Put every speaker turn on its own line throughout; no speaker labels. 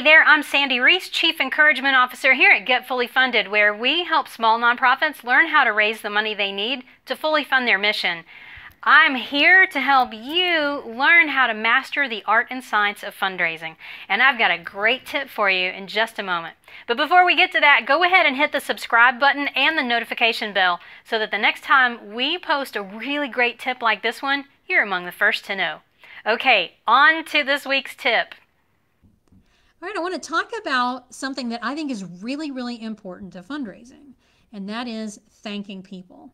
there, I'm Sandy Reese, Chief Encouragement Officer here at Get Fully Funded, where we help small nonprofits learn how to raise the money they need to fully fund their mission. I'm here to help you learn how to master the art and science of fundraising. And I've got a great tip for you in just a moment. But before we get to that, go ahead and hit the subscribe button and the notification bell so that the next time we post a really great tip like this one, you're among the first to know. Okay, on to this week's tip.
All right, I want to talk about something that I think is really, really important to fundraising, and that is thanking people.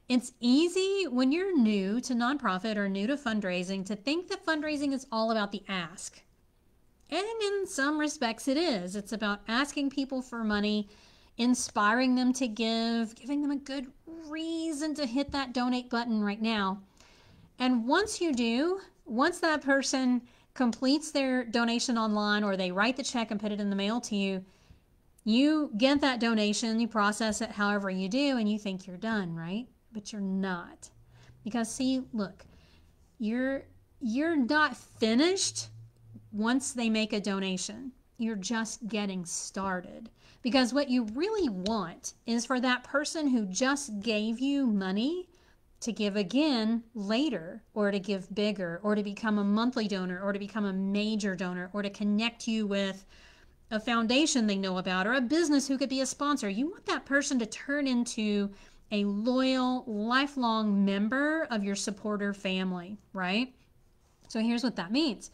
It's easy when you're new to nonprofit or new to fundraising to think that fundraising is all about the ask. And in some respects it is. It's about asking people for money, inspiring them to give, giving them a good reason to hit that donate button right now. And once you do, once that person completes their donation online or they write the check and put it in the mail to you, you get that donation, you process it however you do, and you think you're done, right? But you're not. Because see, look, you're not finished once they make a donation. You're just getting started. Because what you really want is for that person who just gave you money to give again later, or to give bigger, or to become a monthly donor, or to become a major donor, or to connect you with a foundation they know about, or a business who could be a sponsor. You want that person to turn into a loyal, lifelong member of your supporter family, right? So here's what that means.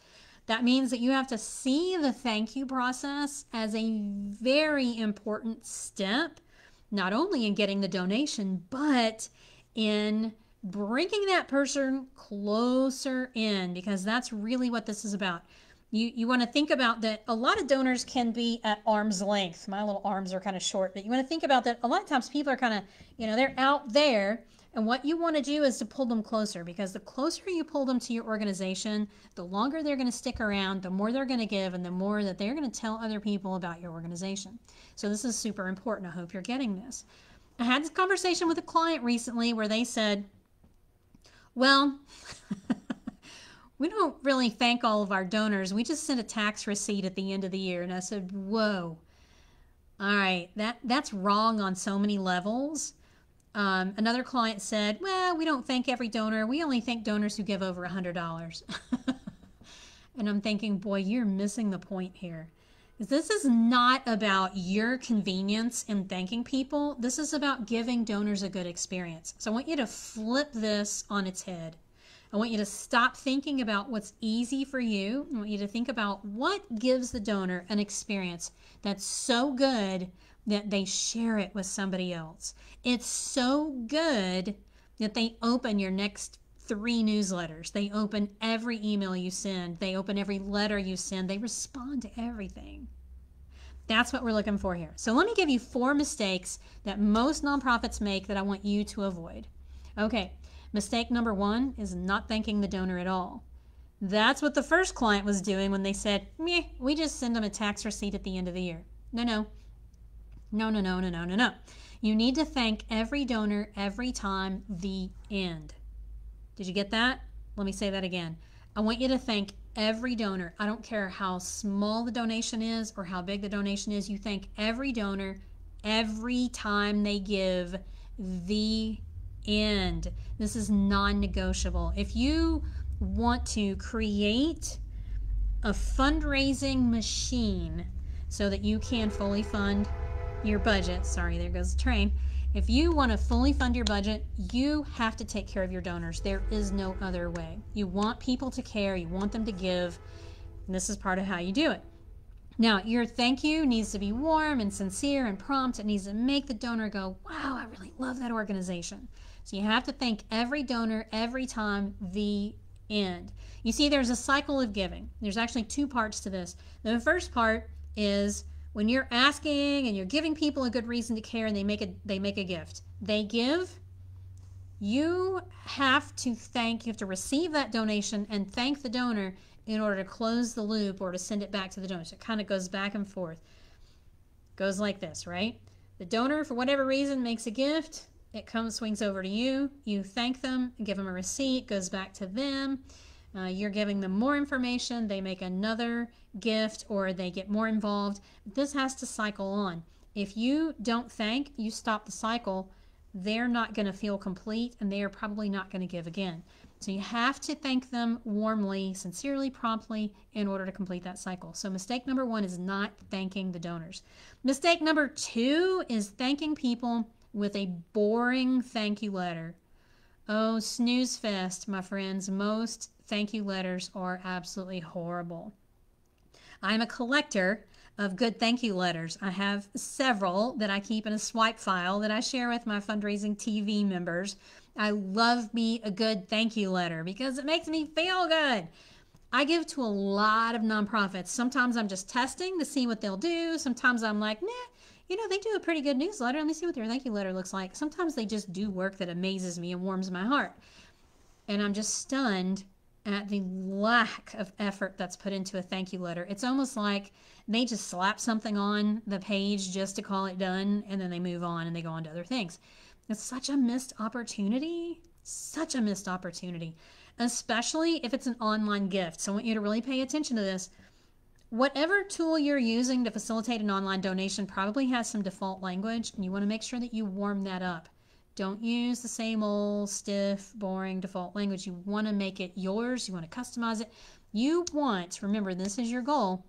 That means that you have to see the thank you process as a very important step, not only in getting the donation, but in bringing that person closer in, because that's really what this is about. You want to think about that a lot of donors can be at arm's length. My little arms are kind of short, but you want to think about that a lot of times people are kind of, they're out there, and what you want to do is to pull them closer, because the closer you pull them to your organization, the longer they're going to stick around, the more they're going to give, and the more that they're going to tell other people about your organization. So this is super important. I hope you're getting this. I had this conversation with a client recently where they said, well, we don't really thank all of our donors. We just send a tax receipt at the end of the year. And I said, whoa, all right, that's wrong on so many levels. Another client said, well, we don't thank every donor. We only thank donors who give over $100. And I'm thinking, boy, you're missing the point here. This is not about your convenience in thanking people. This is about giving donors a good experience. So I want you to flip this on its head. I want you to stop thinking about what's easy for you. I want you to think about what gives the donor an experience that's so good that they share it with somebody else. It's so good that they open your next 3 newsletters. They open every email you send. They open every letter you send. They respond to everything. That's what we're looking for here. So let me give you 4 mistakes that most nonprofits make that I want you to avoid. Okay, mistake number 1 is not thanking the donor at all. That's what the first client was doing when they said, meh, we just send them a tax receipt at the end of the year. No. You need to thank every donor every time, the end. Did you get that? Let me say that again. I want you to thank every donor. I don't care how small the donation is or how big the donation is. You thank every donor every time they give, the end. This is non-negotiable. If you want to create a fundraising machine so that you can fully fund your budget, sorry, there goes the train. If you want to fully fund your budget, you have to take care of your donors. There is no other way. You want people to care. You want them to give. And this is part of how you do it. Now, your thank you needs to be warm and sincere and prompt. It needs to make the donor go, wow, I really love that organization. So you have to thank every donor every time, the end. You see, there's a cycle of giving. There's actually 2 parts to this. The first part is when you're asking and you're giving people a good reason to care, and they make a gift. They give, you have to receive that donation and thank the donor in order to close the loop or to send it back to the donor. So it kind of goes back and forth. Goes like this, right? The donor, for whatever reason, makes a gift. It swings over to you. You thank them and give them a receipt. Goes back to them. You're giving them more information, they make another gift, or they get more involved. This has to cycle on. If you don't thank, you stop the cycle, they're not going to feel complete, and they are probably not going to give again. So you have to thank them warmly, sincerely, promptly in order to complete that cycle. So mistake number 1 is not thanking the donors. Mistake number 2 is thanking people with a boring thank you letter. Oh, snooze fest, my friends. Most thank you letters are absolutely horrible. I'm a collector of good thank you letters. I have several that I keep in a swipe file that I share with my fundraising TV members. I love me a good thank you letter because it makes me feel good. I give to a lot of nonprofits. Sometimes I'm just testing to see what they'll do. Sometimes I'm like, nah, you know, they do a pretty good newsletter. Let me see what their thank you letter looks like. Sometimes they just do work that amazes me and warms my heart. And I'm just stunned at the lack of effort that's put into a thank you letter. It's almost like they just slap something on the page just to call it done, and then they move on and they go on to other things. It's such a missed opportunity, such a missed opportunity, especially if it's an online gift. So I want you to really pay attention to this. Whatever tool you're using to facilitate an online donation probably has some default language, and you want to make sure that you warm that up. Don't use the same old stiff, boring default language. You want to make it yours. You want to customize it. You want, remember, this is your goal,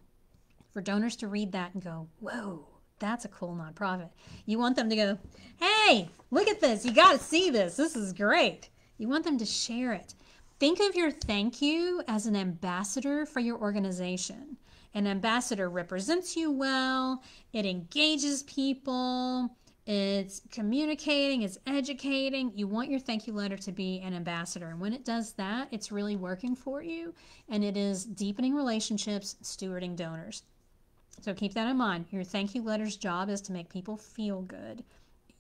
for donors to read that and go, whoa, that's a cool nonprofit. You want them to go, hey, look at this. You got to see this. This is great. You want them to share it. Think of your thank you as an ambassador for your organization. An ambassador represents you well. It engages people. It's communicating, it's educating. You want your thank you letter to be an ambassador. And when it does that, it's really working for you. And it is deepening relationships, stewarding donors. So keep that in mind. Your thank you letter's job is to make people feel good.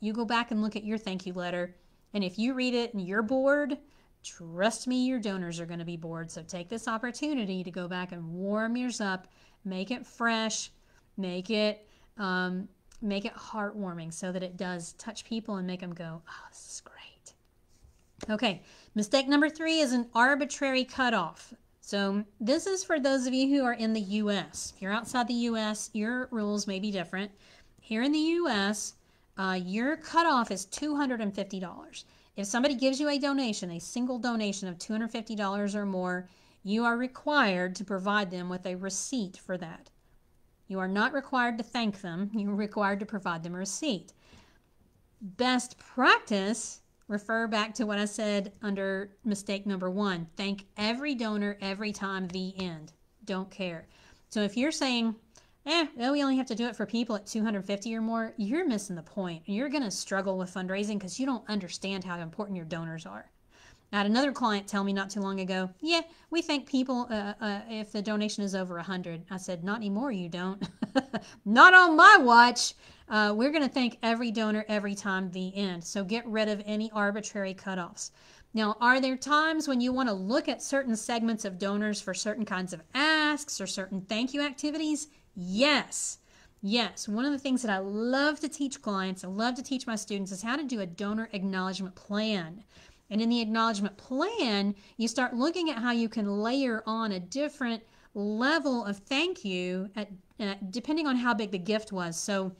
You go back and look at your thank you letter. And if you read it and you're bored, trust me, your donors are going to be bored. So take this opportunity to go back and warm yours up, make it fresh, make it heartwarming so that it does touch people and make them go, oh, this is great. Okay, mistake number 3 is an arbitrary cutoff. So this is for those of you who are in the U.S. If you're outside the U.S., your rules may be different. Here in the U.S., your cutoff is $250. If somebody gives you a donation, a single donation of $250 or more, you are required to provide them with a receipt for that. You are not required to thank them. You're required to provide them a receipt. Best practice, refer back to what I said under mistake number 1. Thank every donor every time, the end. Don't care. So if you're saying, we only have to do it for people at 250 or more, you're missing the point. You're going to struggle with fundraising because you don't understand how important your donors are. I had another client tell me not too long ago, yeah, we thank people if the donation is over 100. I said, not anymore, you don't. Not on my watch. We're going to thank every donor every time, the end. So get rid of any arbitrary cutoffs. Now, are there times when you want to look at certain segments of donors for certain kinds of asks or certain thank you activities? Yes. Yes. One of the things that I love to teach clients, I love to teach my students, is how to do a donor acknowledgement plan. And in the acknowledgement plan, you start looking at how you can layer on a different level of thank you depending on how big the gift was. So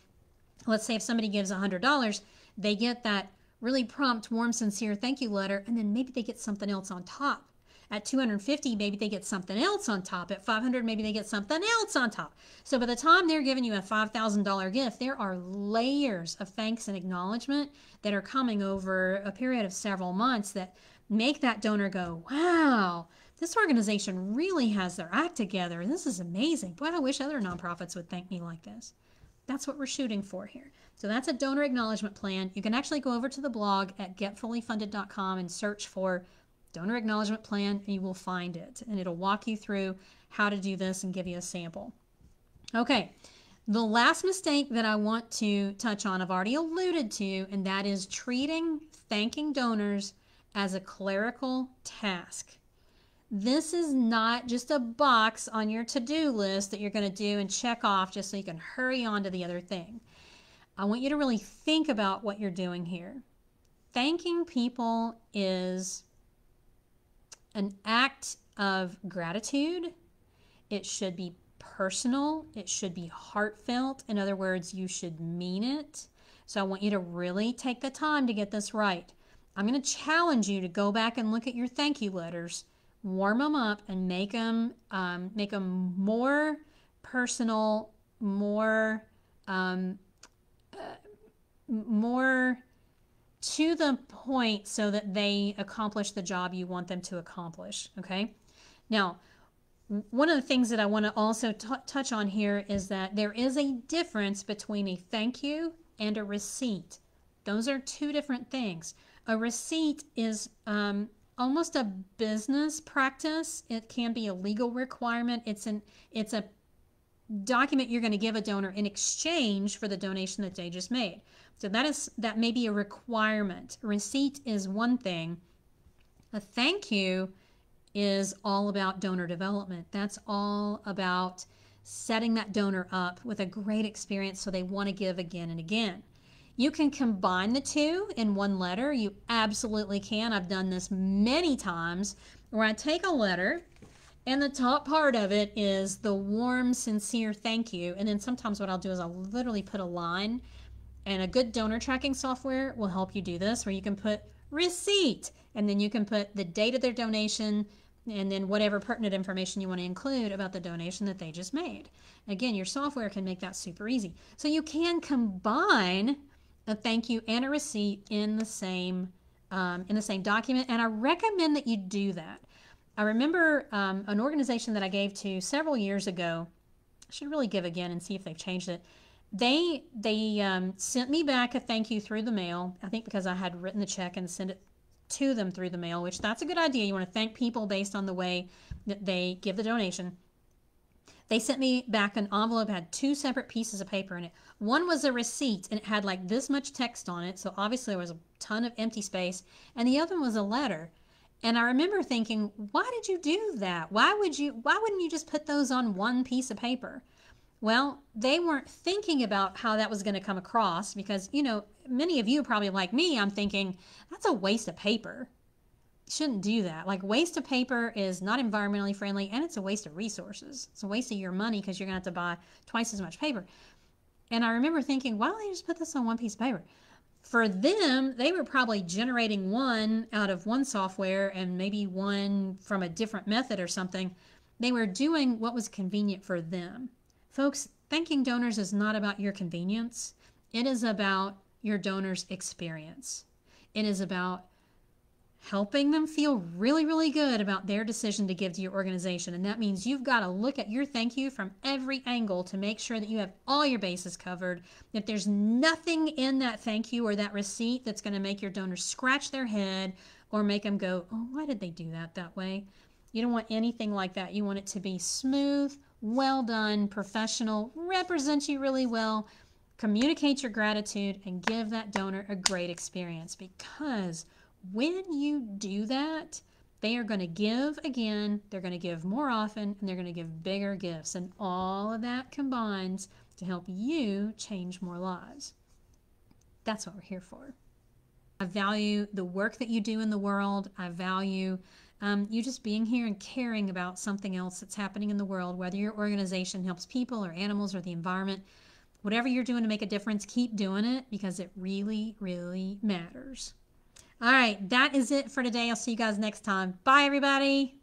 let's say if somebody gives $100, they get that really prompt, warm, sincere thank you letter, and then maybe they get something else on top. At $250, maybe they get something else on top. At $500, maybe they get something else on top. So by the time they're giving you a $5,000 gift, there are layers of thanks and acknowledgement that are coming over a period of several months that make that donor go, wow, this organization really has their act together. This is amazing. Boy, I wish other nonprofits would thank me like this. That's what we're shooting for here. So that's a donor acknowledgement plan. You can actually go over to the blog at getfullyfunded.com and search for donor acknowledgement plan, and you will find it. And it'll walk you through how to do this and give you a sample. Okay, the last mistake that I want to touch on, I've already alluded to, and that is treating thanking donors as a clerical task. This is not just a box on your to-do list that you're going to do and check off just so you can hurry on to the other thing. I want you to really think about what you're doing here. Thanking people is an act of gratitude. It should be personal. It should be heartfelt. In other words, you should mean it. So I want you to really take the time to get this right. I'm going to challenge you to go back and look at your thank you letters, warm them up, and make them more personal, more to the point, so that they accomplish the job you want them to accomplish. Okay. Now, one of the things that I want to also touch on here is that there is a difference between a thank you and a receipt. Those are two different things. A receipt is almost a business practice. It can be a legal requirement. It's a document you're going to give a donor in exchange for the donation that they just made. So that may be a requirement. A receipt is one thing. A thank you is all about donor development. That's all about setting that donor up with a great experience so they want to give again and again. You can combine the two in one letter. You absolutely can. I've done this many times, where I take a letter and the top part of it is the warm, sincere thank you. And then sometimes what I'll do is I'll literally put a line, and a good donor tracking software will help you do this, where you can put receipt, and then you can put the date of their donation, and then whatever pertinent information you want to include about the donation that they just made. Again, your software can make that super easy. So you can combine a thank you and a receipt in the same document, and I recommend that you do that. I remember an organization that I gave to several years ago. I should really give again and see if they've changed it. They sent me back a thank you through the mail, I think because I had written the check and sent it to them through the mail, which that's a good idea. You want to thank people based on the way that they give the donation. They sent me back an envelope that had two separate pieces of paper in it. One was a receipt, and it had like this much text on it, so obviously there was a ton of empty space, and the other one was a letter. And I remember thinking, why did you do that? Why wouldn't you just put those on one piece of paper? Well, they weren't thinking about how that was going to come across, because, you know, many of you are probably like me. I'm thinking, that's a waste of paper. You shouldn't do that. Like, waste of paper is not environmentally friendly, and it's a waste of resources. It's a waste of your money, because you're going to have to buy twice as much paper. And I remember thinking, why don't they just put this on one piece of paper? For them, they were probably generating one out of one software and maybe one from a different method or something. They were doing what was convenient for them. Folks, thanking donors is not about your convenience. It is about your donor's experience. It is about helping them feel really, really good about their decision to give to your organization. And that means you've got to look at your thank you from every angle to make sure that you have all your bases covered. If there's nothing in that thank you or that receipt that's going to make your donors scratch their head or make them go, oh, why did they do that way? You don't want anything like that. You want it to be smooth, well done, professional, represent you really well, communicate your gratitude, and give that donor a great experience. Because when you do that, they are going to give again, they're going to give more often, and they're going to give bigger gifts. And all of that combines to help you change more lives. That's what we're here for. I value the work that you do in the world. I value you just being here and caring about something else that's happening in the world, whether your organization helps people or animals or the environment. Whatever you're doing to make a difference, keep doing it, because it really, really matters. All right, that is it for today. I'll see you guys next time. Bye, everybody.